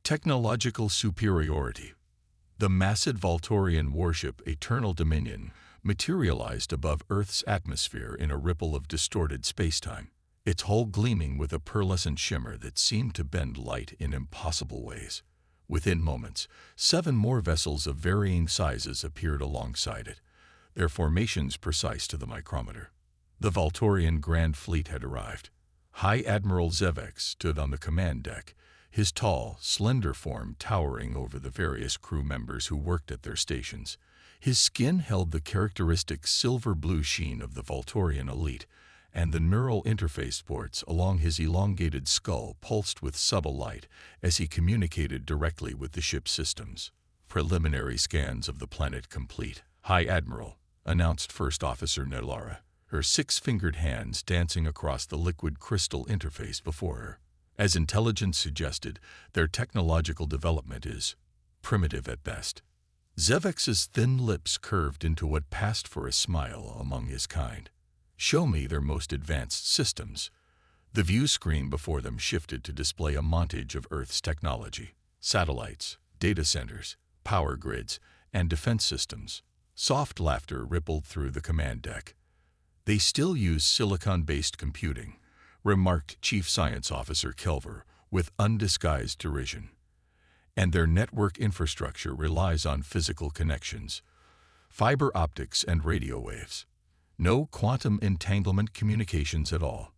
Technological superiority. The massive Voltorian warship Eternal Dominion materialized above Earth's atmosphere in a ripple of distorted spacetime, its hull gleaming with a pearlescent shimmer that seemed to bend light in impossible ways. Within moments, 7 more vessels of varying sizes appeared alongside it, their formations precise to the micrometer. The Voltorian Grand Fleet had arrived. High Admiral Zevek stood on the command deck, his tall, slender form towering over the various crew members who worked at their stations. His skin held the characteristic silver-blue sheen of the Voltorian elite, and the neural interface ports along his elongated skull pulsed with subtle light as he communicated directly with the ship's systems. Preliminary scans of the planet complete, High Admiral, announced First Officer Nelara, her 6-fingered hands dancing across the liquid crystal interface before her. As intelligence suggested, their technological development is primitive at best. Zevek's thin lips curved into what passed for a smile among his kind. Show me their most advanced systems. The view screen before them shifted to display a montage of Earth's technology: satellites, data centers, power grids, and defense systems. Soft laughter rippled through the command deck. They still use silicon-based computing, remarked Chief Science Officer Kelver with undisguised derision. And their network infrastructure relies on physical connections, fiber optics and radio waves. No quantum entanglement communications at all.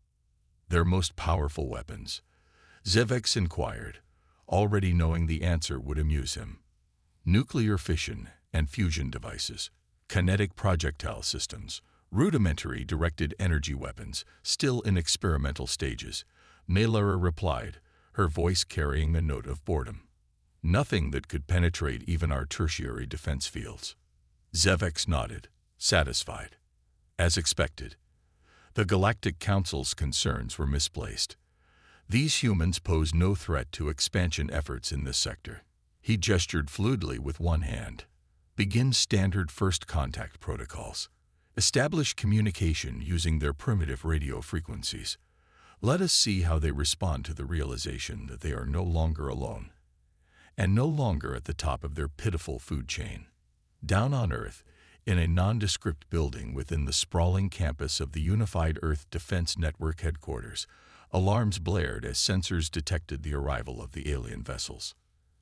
Their most powerful weapons? Zevek inquired, already knowing the answer would amuse him. Nuclear fission and fusion devices, kinetic projectile systems, rudimentary directed energy weapons, still in experimental stages, Nelara replied, her voice carrying a note of boredom. Nothing that could penetrate even our tertiary defense fields. Zevek nodded, satisfied. As expected, the Galactic Council's concerns were misplaced. These humans pose no threat to expansion efforts in this sector. He gestured fluidly with one hand. Begin standard first contact protocols. Establish communication using their primitive radio frequencies. Let us see how they respond to the realization that they are no longer alone, and no longer at the top of their pitiful food chain. Down on Earth, in a nondescript building within the sprawling campus of the Unified Earth Defense Network headquarters, alarms blared as sensors detected the arrival of the alien vessels.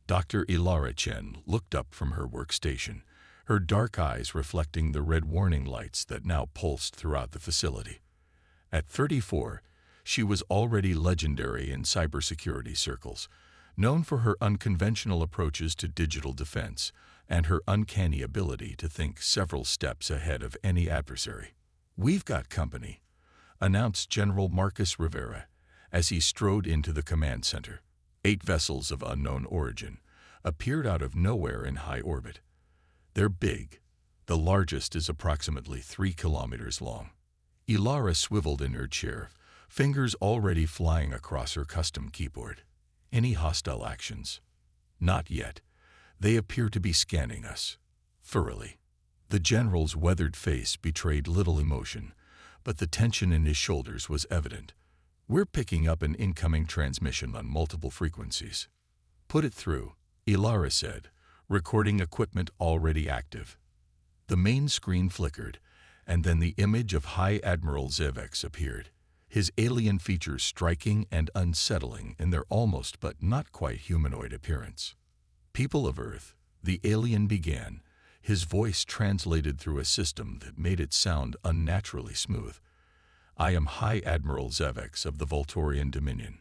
Dr. Ilara Chen looked up from her workstation, her dark eyes reflecting the red warning lights that now pulsed throughout the facility. At 34, she was already legendary in cybersecurity circles, known for her unconventional approaches to digital defense and her uncanny ability to think several steps ahead of any adversary. "We've got company," announced General Marcus Rivera as he strode into the command center. 8 vessels of unknown origin appeared out of nowhere in high orbit. They're big. The largest is approximately 3 kilometers long. Ilara swiveled in her chair, fingers already flying across her custom keyboard. Any hostile actions? Not yet. They appear to be scanning us thoroughly. The general's weathered face betrayed little emotion, but the tension in his shoulders was evident. "We're picking up an incoming transmission on multiple frequencies." "Put it through," Ilara said, recording equipment already active. The main screen flickered, and then the image of High Admiral Zevek appeared, his alien features striking and unsettling in their almost but not quite humanoid appearance. "People of Earth," the alien began, his voice translated through a system that made it sound unnaturally smooth. "I am High Admiral Zevek of the Voltorian Dominion.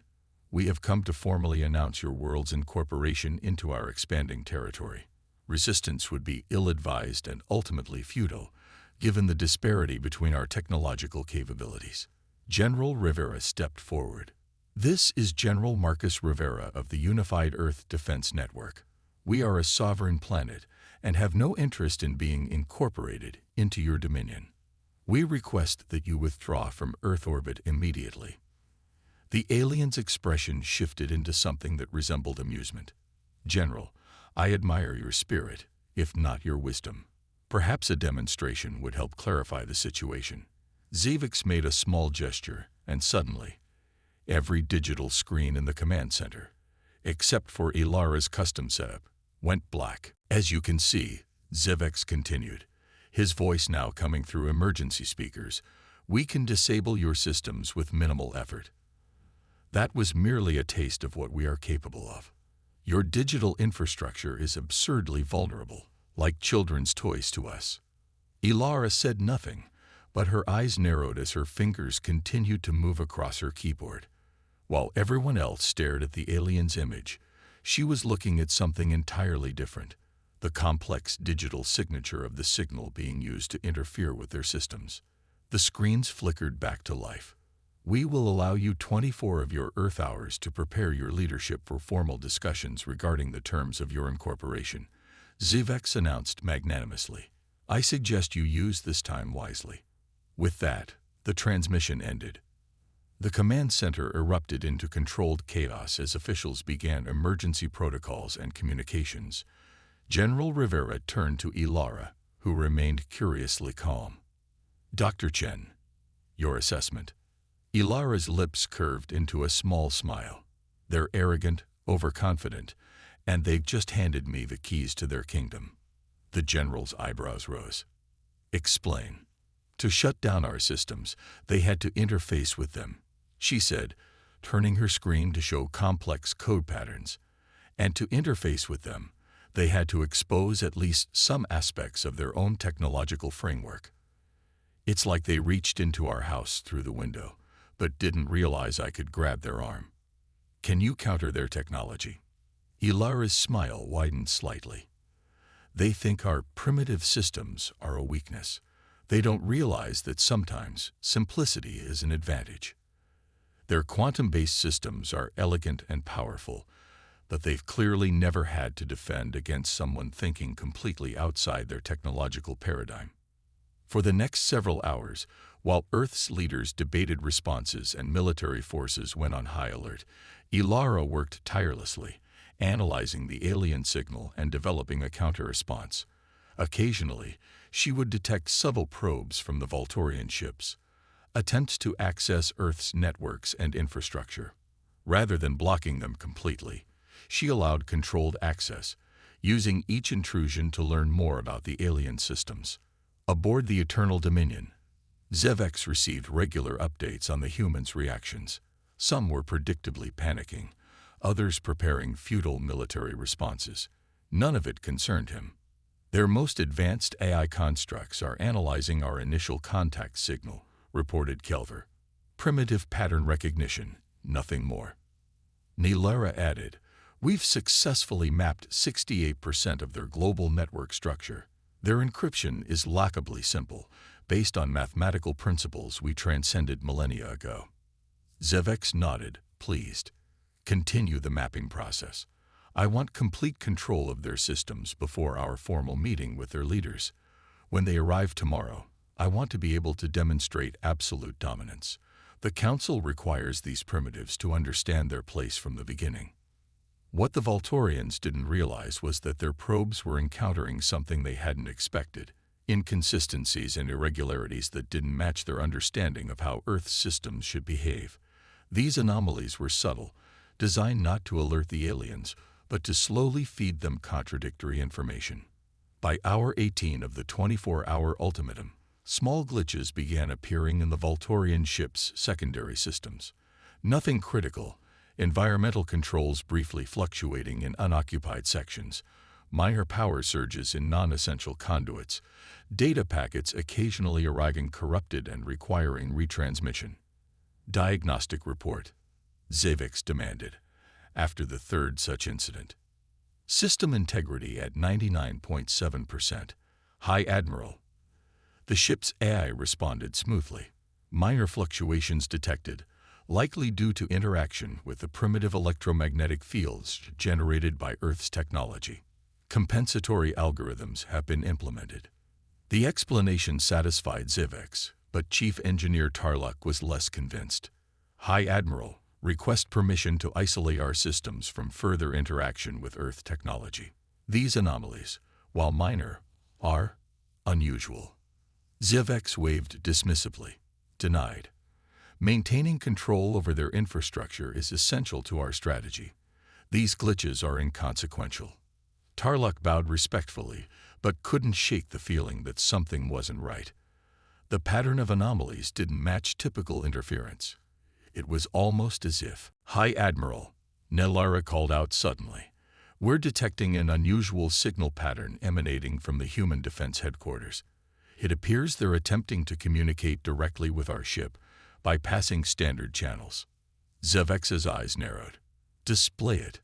We have come to formally announce your world's incorporation into our expanding territory. Resistance would be ill-advised and ultimately futile, given the disparity between our technological capabilities." General Rivera stepped forward. "This is General Marcus Rivera of the Unified Earth Defense Network. We are a sovereign planet and have no interest in being incorporated into your dominion. We request that you withdraw from Earth orbit immediately." The alien's expression shifted into something that resembled amusement. "General, I admire your spirit, if not your wisdom. Perhaps a demonstration would help clarify the situation." Zevek made a small gesture, and suddenly, every digital screen in the command center, except for Ilara's custom setup, went black. As you can see, Zivex continued, his voice now coming through emergency speakers, we can disable your systems with minimal effort. That was merely a taste of what we are capable of. Your digital infrastructure is absurdly vulnerable, like children's toys to us. Ilara said nothing, but her eyes narrowed as her fingers continued to move across her keyboard. While everyone else stared at the alien's image, she was looking at something entirely different, the complex digital signature of the signal being used to interfere with their systems. The screens flickered back to life. We will allow you 24 of your Earth hours to prepare your leadership for formal discussions regarding the terms of your incorporation, Zivex announced magnanimously. I suggest you use this time wisely. With that, the transmission ended. The command center erupted into controlled chaos as officials began emergency protocols and communications. General Rivera turned to Ilara, who remained curiously calm. Dr. Chen, your assessment. Ilara's lips curved into a small smile. They're arrogant, overconfident, and they've just handed me the keys to their kingdom. The general's eyebrows rose. Explain. To shut down our systems, they had to interface with them, she said, turning her screen to show complex code patterns. And to interface with them, they had to expose at least some aspects of their own technological framework. It's like they reached into our house through the window, but didn't realize I could grab their arm. Can you counter their technology? Ilara's smile widened slightly. They think our primitive systems are a weakness. They don't realize that sometimes simplicity is an advantage. Their quantum-based systems are elegant and powerful, but they've clearly never had to defend against someone thinking completely outside their technological paradigm. For the next several hours, while Earth's leaders debated responses and military forces went on high alert, Ilara worked tirelessly, analyzing the alien signal and developing a counter-response. Occasionally, she would detect subtle probes from the Voltorian ships, attempts to access Earth's networks and infrastructure. Rather than blocking them completely, she allowed controlled access, using each intrusion to learn more about the alien systems. Aboard the Eternal Dominion, Zivex received regular updates on the humans' reactions. Some were predictably panicking, others preparing futile military responses. None of it concerned him. Their most advanced AI constructs are analyzing our initial contact signal, reported Kelver. Primitive pattern recognition, nothing more. Ilara added, we've successfully mapped 68% of their global network structure. Their encryption is laughably simple, based on mathematical principles we transcended millennia ago. Zivex nodded, pleased. Continue the mapping process. I want complete control of their systems before our formal meeting with their leaders. When they arrive tomorrow, I want to be able to demonstrate absolute dominance. The Council requires these primitives to understand their place from the beginning. What the Voltorians didn't realize was that their probes were encountering something they hadn't expected, inconsistencies and irregularities that didn't match their understanding of how Earth's systems should behave. These anomalies were subtle, designed not to alert the aliens, but to slowly feed them contradictory information. By hour 18 of the 24-hour ultimatum, small glitches began appearing in the Voltorian ship's secondary systems. Nothing critical, environmental controls briefly fluctuating in unoccupied sections, minor power surges in non-essential conduits, data packets occasionally arriving corrupted and requiring retransmission. Diagnostic report, Zivex demanded, after the third such incident. System integrity at 99.7%. High Admiral. The ship's AI responded smoothly. Minor fluctuations detected, likely due to interaction with the primitive electromagnetic fields generated by Earth's technology. Compensatory algorithms have been implemented. The explanation satisfied Zivex, but Chief Engineer Tarluk was less convinced. High Admiral, request permission to isolate our systems from further interaction with Earth technology. These anomalies, while minor, are unusual. Zivex waved dismissively. Denied. Maintaining control over their infrastructure is essential to our strategy. These glitches are inconsequential. Tarlok bowed respectfully, but couldn't shake the feeling that something wasn't right. The pattern of anomalies didn't match typical interference. It was almost as if, "High Admiral," Nelara called out suddenly, "we're detecting an unusual signal pattern emanating from the Human Defense Headquarters. It appears they're attempting to communicate directly with our ship, bypassing standard channels." Zevex's eyes narrowed. "Display it."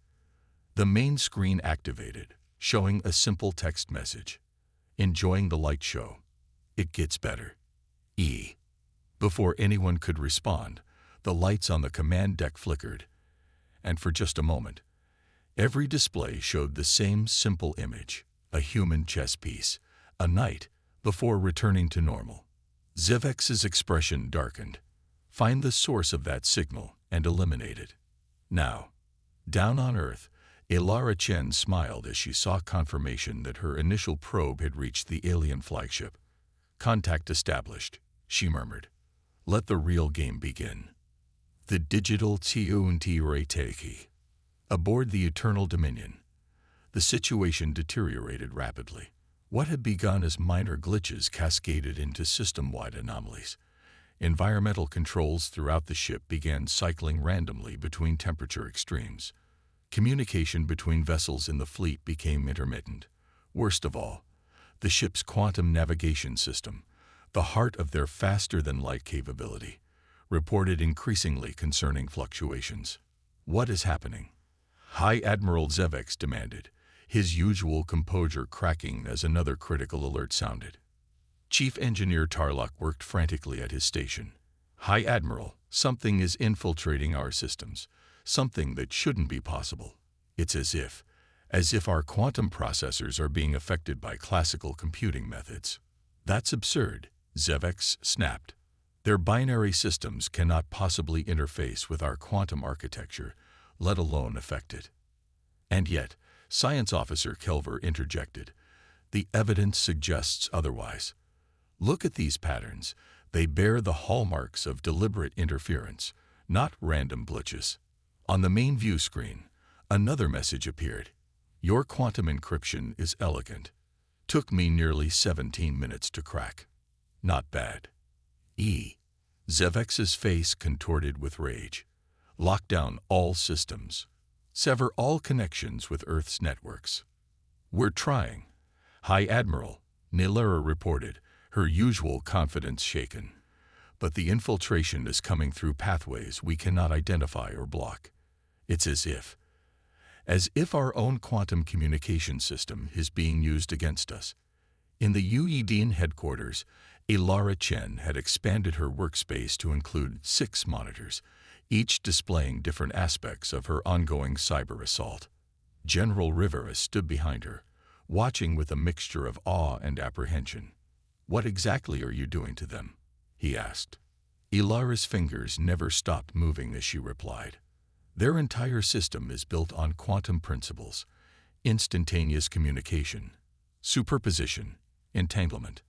The main screen activated, showing a simple text message. "Enjoying the light show. It gets better. E." Before anyone could respond, the lights on the command deck flickered, and for just a moment, every display showed the same simple image, a human chess piece, a knight, before returning to normal. Zevex's expression darkened. "Find the source of that signal and eliminate it. Now." Down on Earth, Elara Chen smiled as she saw confirmation that her initial probe had reached the alien flagship. "Contact established," she murmured. "Let the real game begin." The digital TUNT Reiteki. Aboard the Eternal Dominion, the situation deteriorated rapidly. What had begun as minor glitches cascaded into system-wide anomalies. Environmental controls throughout the ship began cycling randomly between temperature extremes. Communication between vessels in the fleet became intermittent. Worst of all, the ship's quantum navigation system, the heart of their faster-than-light capability, reported increasingly concerning fluctuations. "What is happening?" High Admiral Zevex demanded, his usual composure cracking as another critical alert sounded. Chief Engineer Tarlok worked frantically at his station. "High Admiral, something is infiltrating our systems, something that shouldn't be possible. It's as if our quantum processors are being affected by classical computing methods." "That's absurd," Zevex snapped. "Their binary systems cannot possibly interface with our quantum architecture, let alone affect it." And yet, Science Officer Kelver interjected, "The evidence suggests otherwise. Look at these patterns. They bear the hallmarks of deliberate interference, not random glitches." On the main view screen, another message appeared. "Your quantum encryption is elegant. Took me nearly 17 minutes to crack. Not bad." Zevex's face contorted with rage. "Lock down all systems. Sever all connections with Earth's networks." "We're trying." High Admiral, Nelara reported, her usual confidence shaken. "But the infiltration is coming through pathways we cannot identify or block. It's as if our own quantum communication system is being used against us." In the UEDN headquarters, Elara Chen had expanded her workspace to include 6 monitors, each displaying different aspects of her ongoing cyber assault. General Rivera stood behind her, watching with a mixture of awe and apprehension. "What exactly are you doing to them?" he asked. Elara's fingers never stopped moving as she replied. "Their entire system is built on quantum principles, instantaneous communication, superposition, entanglement.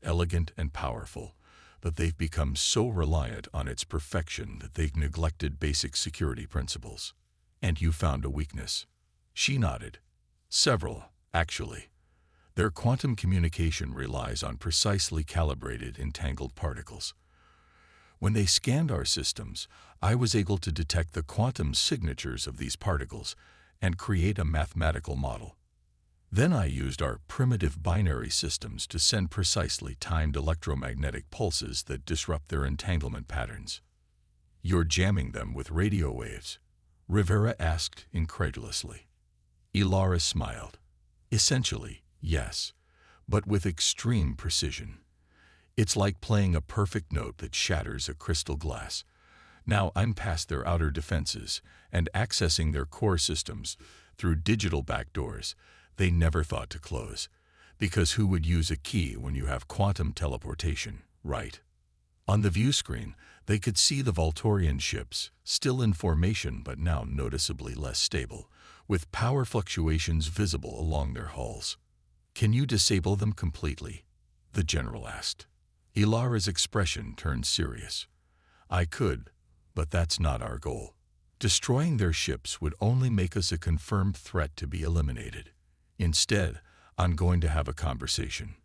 Elegant and powerful, but they've become so reliant on its perfection that they've neglected basic security principles." "And you found a weakness?" She nodded. "Several, actually. Their quantum communication relies on precisely calibrated entangled particles. When they scanned our systems, I was able to detect the quantum signatures of these particles and create a mathematical model. Then I used our primitive binary systems to send precisely timed electromagnetic pulses that disrupt their entanglement patterns." "You're jamming them with radio waves?" Rivera asked incredulously. Elara smiled. "Essentially, yes, but with extreme precision. It's like playing a perfect note that shatters a crystal glass. Now I'm past their outer defenses and accessing their core systems through digital backdoors they never thought to close. Because who would use a key when you have quantum teleportation, right?" On the view screen, they could see the Voltorian ships, still in formation but now noticeably less stable, with power fluctuations visible along their hulls. "Can you disable them completely?" the general asked. Elara's expression turned serious. "I could, but that's not our goal. Destroying their ships would only make us a confirmed threat to be eliminated. Instead, I'm going to have a conversation.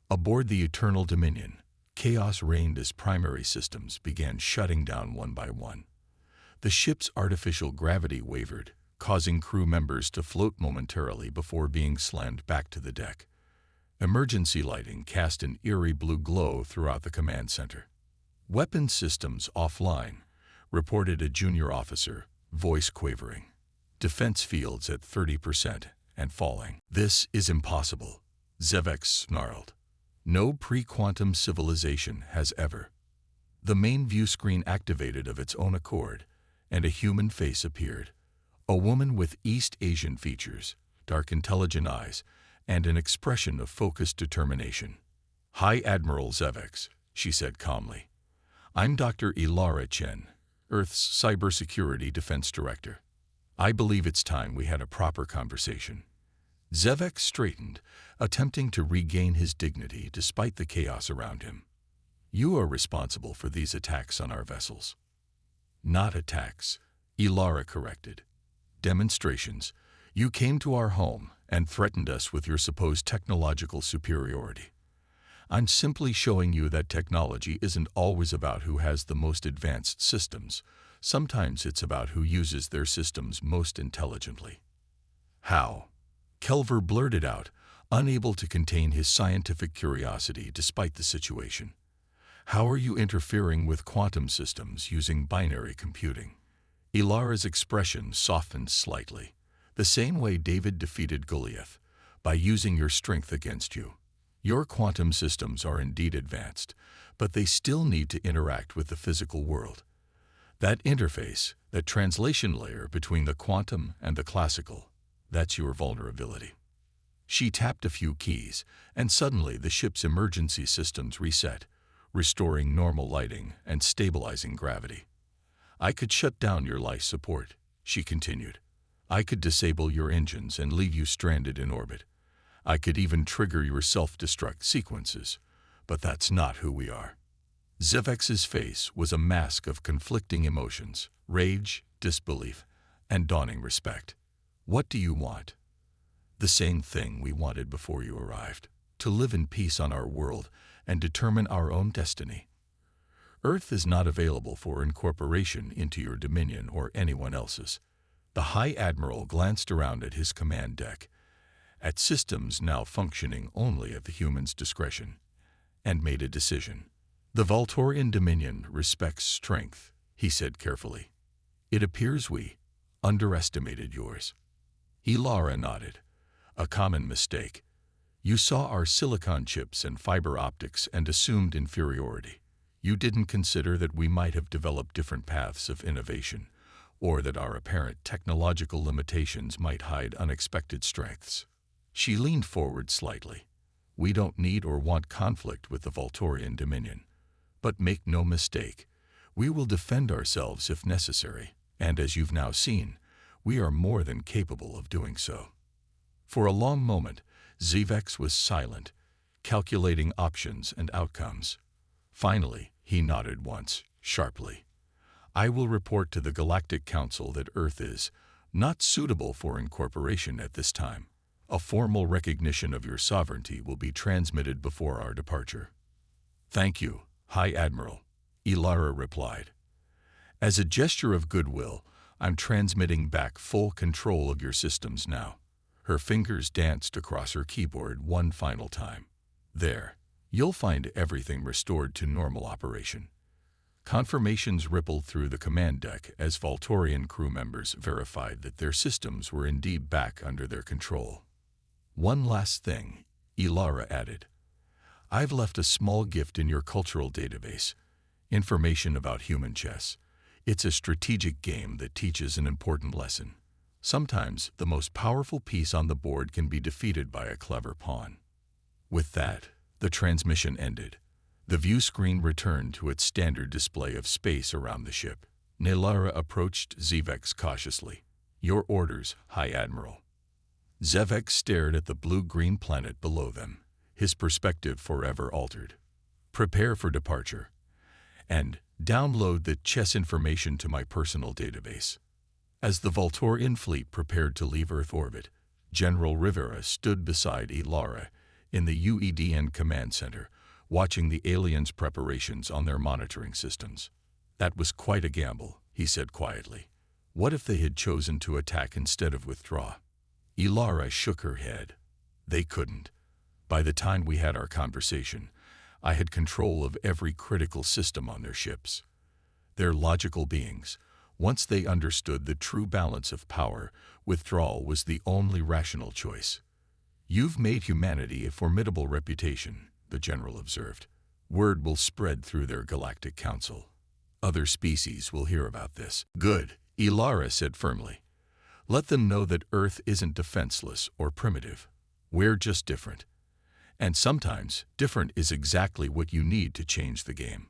Aboard the Eternal Dominion, chaos reigned as primary systems began shutting down one by one. The ship's artificial gravity wavered, causing crew members to float momentarily before being slammed back to the deck. Emergency lighting cast an eerie blue glow throughout the command center. "Weapons systems offline," reported a junior officer, voice quavering. "Defense fields at 30% and falling." "This is impossible," Zevex snarled. "No pre-quantum civilization has ever." The main view screen activated of its own accord, and a human face appeared. A woman with East Asian features, dark intelligent eyes, and an expression of focused determination. "Hi, Admiral Zevex," she said calmly. "I'm Dr. Ilara Chen, Earth's Cybersecurity Defense Director. I believe it's time we had a proper conversation." Zevex straightened, attempting to regain his dignity despite the chaos around him. "You are responsible for these attacks on our vessels." "Not attacks," Ilara corrected. "Demonstrations. You came to our home and threatened us with your supposed technological superiority. I'm simply showing you that technology isn't always about who has the most advanced systems. Sometimes it's about who uses their systems most intelligently." "How?" Kelver blurted out, unable to contain his scientific curiosity despite the situation. "How are you interfering with quantum systems using binary computing?" Ilara's expression softened slightly, the same way David defeated Goliath, by using your strength against you. Your quantum systems are indeed advanced, but they still need to interact with the physical world. That interface, that translation layer between the quantum and the classical, that's your vulnerability. She tapped a few keys, and suddenly the ship's emergency systems reset, restoring normal lighting and stabilizing gravity. "I could shut down your life support," she continued. "I could disable your engines and leave you stranded in orbit. I could even trigger your self-destruct sequences, but that's not who we are." Zevex's face was a mask of conflicting emotions, rage, disbelief, and dawning respect. "What do you want?" "The same thing we wanted before you arrived, to live in peace on our world and determine our own destiny. Earth is not available for incorporation into your dominion or anyone else's." The High Admiral glanced around at his command deck, at systems now functioning only at the human's discretion, and made a decision. "The Voltorian Dominion respects strength," he said carefully. "It appears we underestimated yours." Ilara nodded. "A common mistake. You saw our silicon chips and fiber optics and assumed inferiority. You didn't consider that we might have developed different paths of innovation, or that our apparent technological limitations might hide unexpected strengths." She leaned forward slightly. "We don't need or want conflict with the Voltorian Dominion. But make no mistake, we will defend ourselves if necessary, and as you've now seen, we are more than capable of doing so." For a long moment, Zevex was silent, calculating options and outcomes. Finally, he nodded once, sharply. "I will report to the Galactic Council that Earth is not suitable for incorporation at this time. A formal recognition of your sovereignty will be transmitted before our departure." "Thank you, High Admiral," Ilara replied. "As a gesture of goodwill, I'm transmitting back full control of your systems now." Her fingers danced across her keyboard one final time. "There. You'll find everything restored to normal operation." Confirmations rippled through the command deck as Voltorian crew members verified that their systems were indeed back under their control. "One last thing," Ilara added. "I've left a small gift in your cultural database. Information about human chess. It's a strategic game that teaches an important lesson. Sometimes the most powerful piece on the board can be defeated by a clever pawn." With that, the transmission ended. The view screen returned to its standard display of space around the ship. Ilara approached Zevex cautiously. "Your orders, High Admiral." Zevex stared at the blue-green planet below them, his perspective forever altered. "Prepare for departure. and download the chess information to my personal database. As the Volturian fleet prepared to leave Earth orbit, General Rivera stood beside Ilara in the UEDN command center, watching the aliens' preparations on their monitoring systems. "That was quite a gamble," he said quietly. "What if they had chosen to attack instead of withdraw?" Ilara shook her head. "They couldn't. By the time we had our conversation, I had control of every critical system on their ships. They're logical beings. Once they understood the true balance of power, withdrawal was the only rational choice." "You've made humanity a formidable reputation," the general observed. "Word will spread through their galactic council. Other species will hear about this." "Good," Ilara said firmly. "Let them know that Earth isn't defenseless or primitive. We're just different. And sometimes, different is exactly what you need to change the game."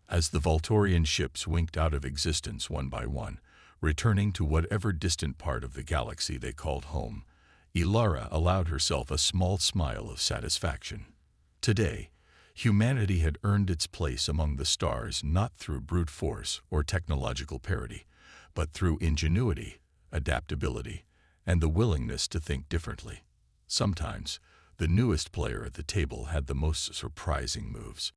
As the Volturian ships winked out of existence one by one, returning to whatever distant part of the galaxy they called home, Ilara allowed herself a small smile of satisfaction. Today, humanity had earned its place among the stars not through brute force or technological parity, but through ingenuity, adaptability, and the willingness to think differently. Sometimes, the newest player at the table had the most surprising moves.